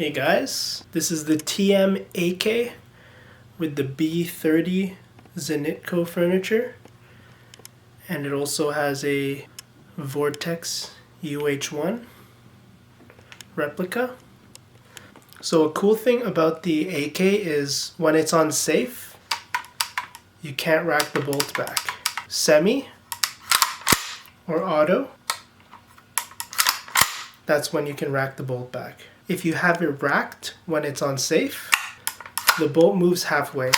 Hey guys, this is the TM AK with the B30 Zenitco furniture, and it also has a Vortex UH1 replica. So a cool thing about the AK is when it's on safe, you can't rack the bolt back. Semi or auto, that's when you can rack the bolt back. If you have it racked when it's on safe, the bolt moves halfway.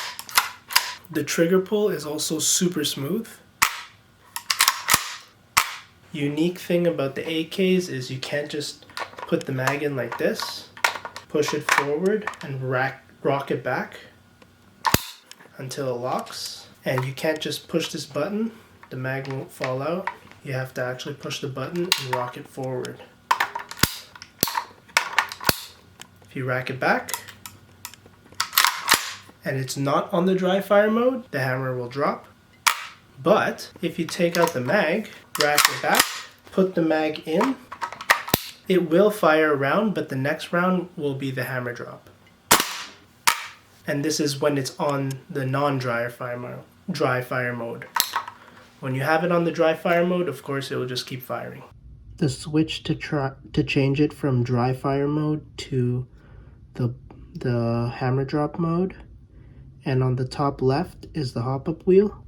The trigger pull is also super smooth. Unique thing about the AKs is you can't just put the mag in like this, push it forward and rock it back until it locks. And you can't just push this button, the mag won't fall out. You have to actually push the button and rock it forward. If you rack it back and it's not on the dry fire mode, the hammer will drop. But if you take out the mag, rack it back, put the mag in, it will fire a round, but the next round will be the hammer drop. And this is when it's on the non-dry fire mode. When you have it on the dry fire mode, of course, it will just keep firing. The switch to change it from dry fire mode to the hammer drop mode, and on the top left is the hop-up wheel.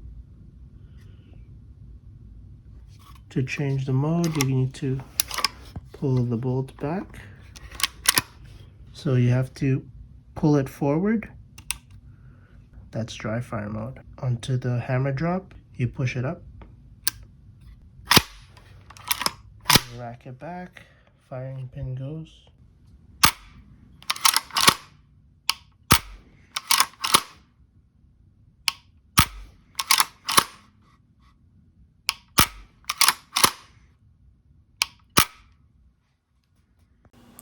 To change the mode, you need to pull the bolt back. So you have to pull it forward. That's dry fire mode. Onto the hammer drop, you push it up. You rack it back, firing pin goes.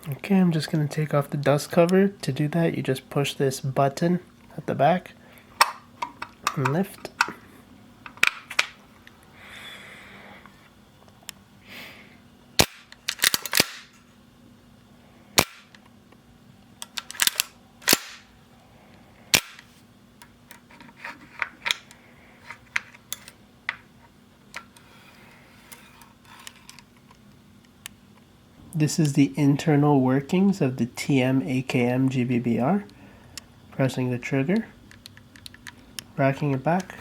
Okay, I'm just going to take off the dust cover. To do that, you just push this button at the back and lift. This is the internal workings of the TM AKM GBBR. Pressing the trigger, racking it back.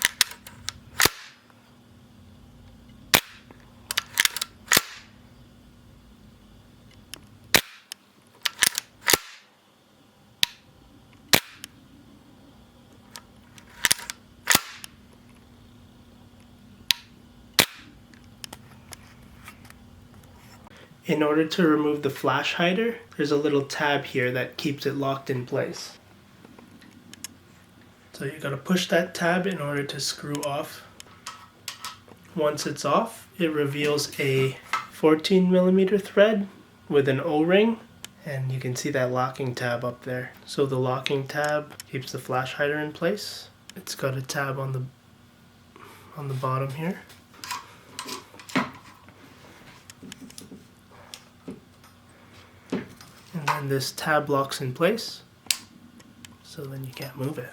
In order to remove the flash hider, there's a little tab here that keeps it locked in place. So you gotta push that tab in order to screw off. Once it's off, it reveals a 14mm thread with an O-ring, and you can see that locking tab up there. So the locking tab keeps the flash hider in place. It's got a tab on the bottom here. And then this tab locks in place, so then you can't move it.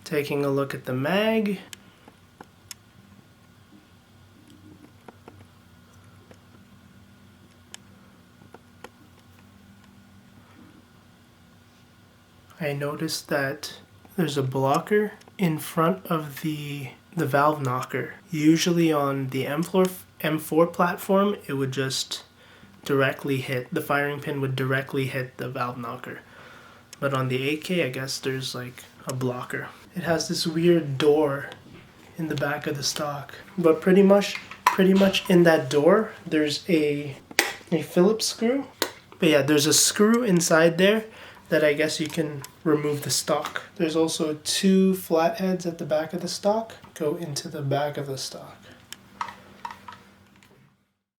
Taking a look at the mag. I noticed that there's a blocker in front of the valve knocker. Usually on the M4 platform, it would just directly hit, the firing pin would directly hit the valve knocker. But on the AK, I guess there's like a blocker. It has this weird door in the back of the stock. But pretty much in that door, there's a Phillips screw. But yeah, there's a screw inside there that I guess you can remove the stock. There's also two flatheads at the back of the stock, go into the back of the stock.